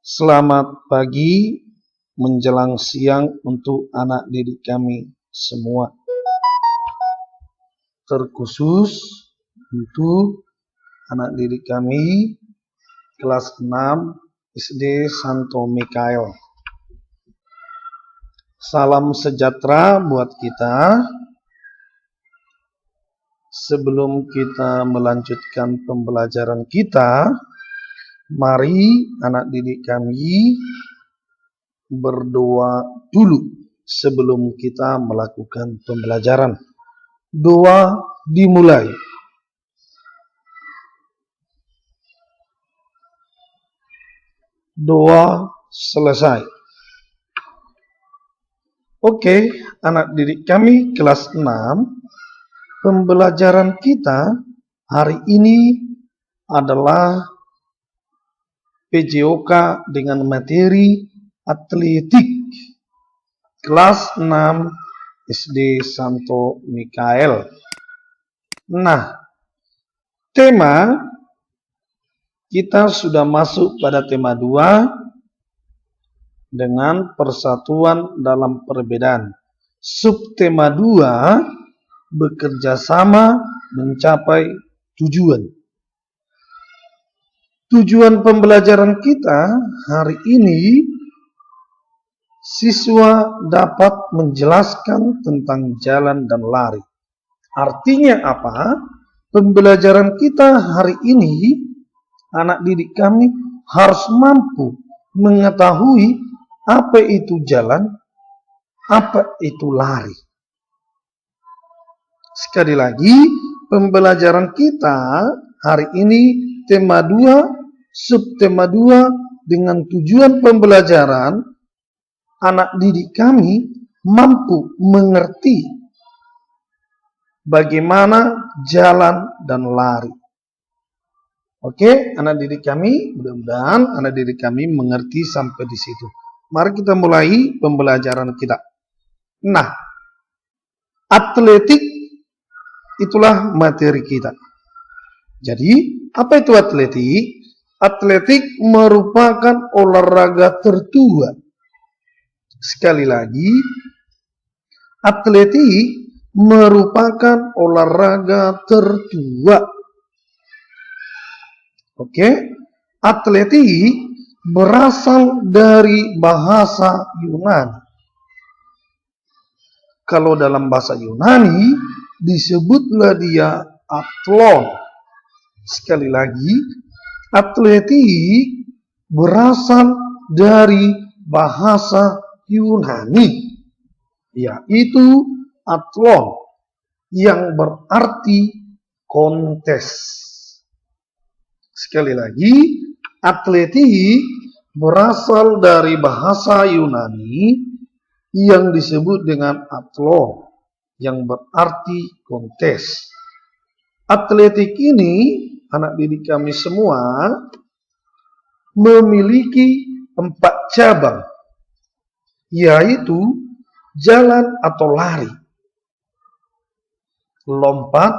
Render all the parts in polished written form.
Selamat pagi menjelang siang untuk anak didik kami semua. Terkhusus untuk anak didik kami kelas 6 SD Santo Mikael. Salam sejahtera buat kita. Sebelum kita melanjutkan pembelajaran kita, mari anak didik kami berdoa dulu sebelum kita melakukan pembelajaran. Doa dimulai. Doa selesai. Oke, anak didik kami kelas 6, pembelajaran kita hari ini adalah PJOK dengan materi atletik kelas 6 SD Santo Mikael. Nah, tema kita sudah masuk pada tema 2 dengan persatuan dalam perbedaan. Subtema 2 bekerja sama mencapai tujuan. Tujuan pembelajaran kita hari ini, siswa dapat menjelaskan tentang jalan dan lari. Artinya apa? Pembelajaran kita hari ini, anak didik kami harus mampu mengetahui apa itu jalan, apa itu lari. Sekali lagi, pembelajaran kita hari ini tema 2, subtema 2 dengan tujuan pembelajaran anak didik kami mampu mengerti bagaimana jalan dan lari. Oke, anak didik kami, mudah-mudahan anak didik kami mengerti sampai di situ. Mari kita mulai pembelajaran kita. Nah, atletik itulah materi kita. Jadi, apa itu atletik? Atletik merupakan olahraga tertua. Sekali lagi, atletik merupakan olahraga tertua. Oke, atletik berasal dari bahasa Yunani. Kalau dalam bahasa Yunani disebutlah dia athlon. Sekali lagi, atletik berasal dari bahasa Yunani, yaitu athlon, yang berarti kontes. Sekali lagi, atletik berasal dari bahasa Yunani yang disebut dengan athlon, yang berarti kontes. Atletik ini, anak didik kami semua, memiliki 4 cabang, yaitu jalan atau lari, lompat,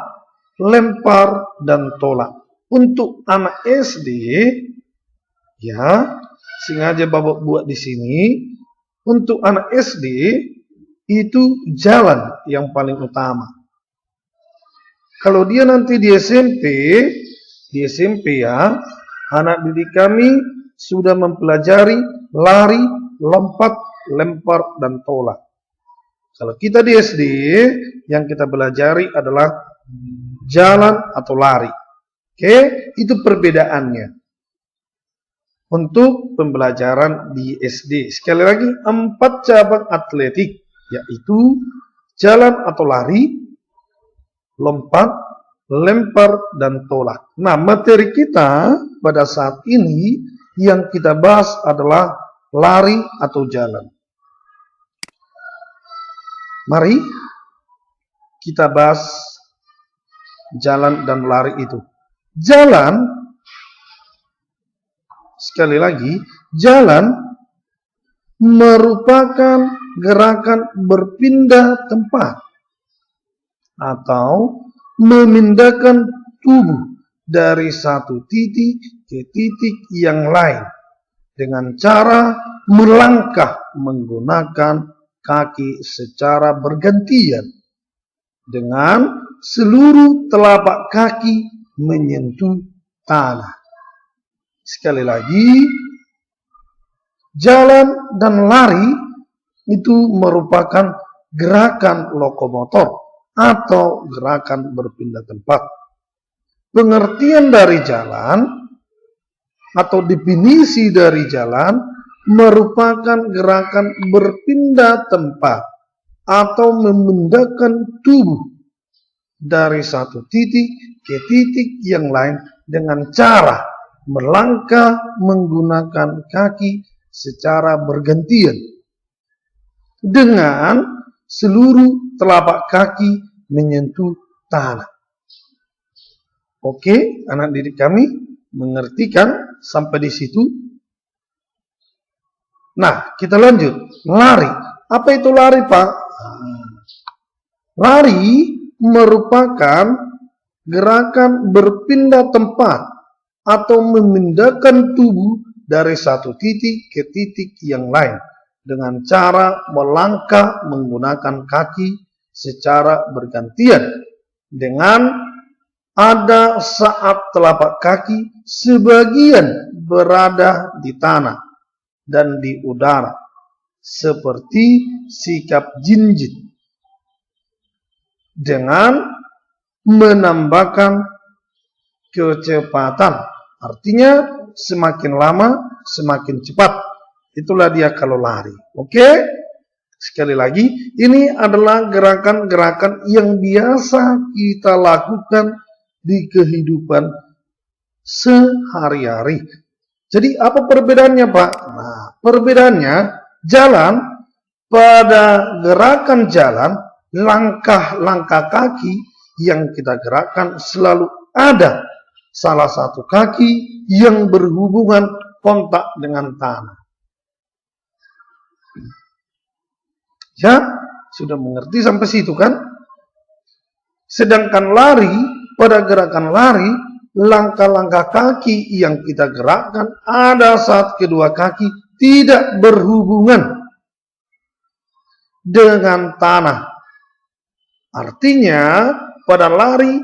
lempar, dan tolak. Untuk anak SD, ya, sengaja Bapak buat di sini, untuk anak SD itu jalan yang paling utama. Kalau dia nanti di SMP ya, anak didik kami sudah mempelajari lari, lompat, lempar, dan tolak. Kalau kita di SD, yang kita pelajari adalah jalan atau lari. Oke, itu perbedaannya untuk pembelajaran di SD. Sekali lagi, 4 cabang atletik, yaitu jalan atau lari, lompat, lempar, dan tolak. Nah, materi kita pada saat ini yang kita bahas adalah lari atau jalan. Mari kita bahas jalan dan lari itu. Jalan, sekali lagi, jalan merupakan gerakan berpindah tempat atau memindahkan tubuh dari satu titik ke titik yang lain dengan cara melangkah menggunakan kaki secara bergantian dengan seluruh telapak kaki menyentuh tanah. Sekali lagi, jalan dan lari itu merupakan gerakan lokomotor atau gerakan berpindah tempat. Pengertian dari jalan atau definisi dari jalan merupakan gerakan berpindah tempat atau memindahkan tubuh dari satu titik ke titik yang lain dengan cara melangkah menggunakan kaki secara bergantian dengan seluruh telapak kaki menyentuh tanah. Oke, anak didik kami mengertikan sampai di situ? Nah, kita lanjut. Lari. Apa itu lari, Pak? Lari merupakan gerakan berpindah tempat atau memindahkan tubuh dari satu titik ke titik yang lain dengan cara melangkah menggunakan kaki secara bergantian dengan ada saat telapak kaki sebagian berada di tanah dan di udara seperti sikap jinjit dengan menambahkan kecepatan. Artinya semakin lama semakin cepat. Itulah dia kalau lari. Oke? Sekali lagi, ini adalah gerakan-gerakan yang biasa kita lakukan di kehidupan sehari-hari. Jadi apa perbedaannya, Pak? Nah, perbedaannya jalan, pada gerakan jalan, langkah-langkah kaki yang kita gerakkan selalu ada salah satu kaki yang berhubungan kontak dengan tanah. Ya, sudah mengerti sampai situ kan? Sedangkan lari, pada gerakan lari, langkah-langkah kaki yang kita gerakkan ada saat kedua kaki tidak berhubungan dengan tanah. Artinya, pada lari,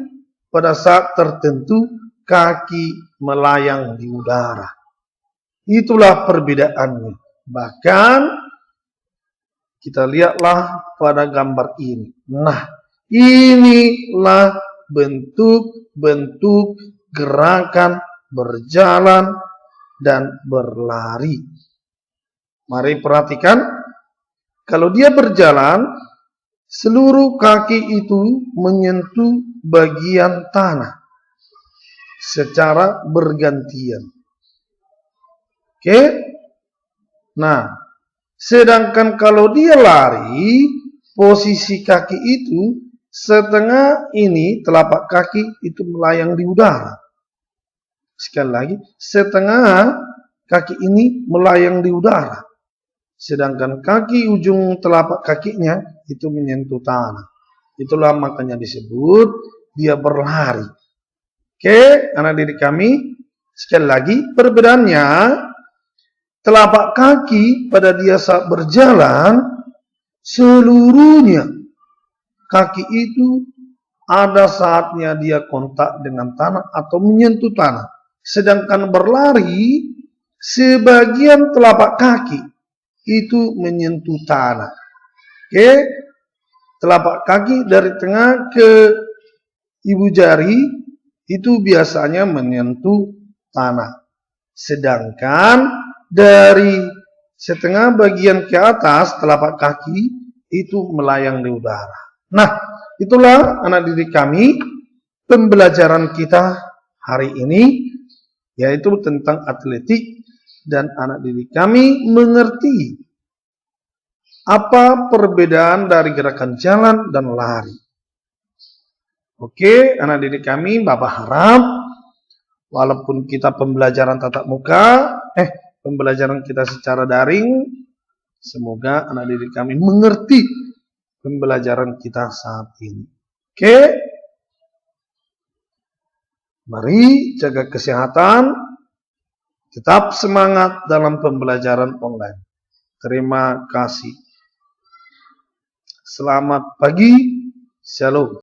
pada saat tertentu, kaki melayang di udara. Itulah perbedaannya. Bahkan, kita lihatlah pada gambar ini. Nah, inilah bentuk-bentuk gerakan berjalan dan berlari. Mari perhatikan, kalau dia berjalan, seluruh kaki itu menyentuh bagian tanah secara bergantian. Oke? Nah, sedangkan kalau dia lari, posisi kaki itu setengah ini, telapak kaki itu melayang di udara. Sekali lagi, setengah kaki ini melayang di udara. Sedangkan kaki ujung telapak kakinya itu menyentuh tanah. Itulah makanya disebut dia berlari. Oke, anak didik kami, sekali lagi perbedaannya, telapak kaki pada dia saat berjalan, seluruhnya kaki itu ada saatnya dia kontak dengan tanah atau menyentuh tanah. Sedangkan berlari, sebagian telapak kaki itu menyentuh tanah. Oke, telapak kaki dari tengah ke ibu jari itu biasanya menyentuh tanah. Sedangkan dari setengah bagian ke atas telapak kaki itu melayang di udara. Nah, itulah anak didik kami pembelajaran kita hari ini, yaitu tentang atletik, dan anak didik kami mengerti apa perbedaan dari gerakan jalan dan lari. Oke, anak didik kami, Bapak harap walaupun kita pembelajaran tatap muka, pembelajaran kita secara daring, semoga anak didik kami mengerti pembelajaran kita saat ini. Oke, mari jaga kesehatan, Tetap semangat dalam pembelajaran online. Terima kasih. Selamat pagi. Shalom.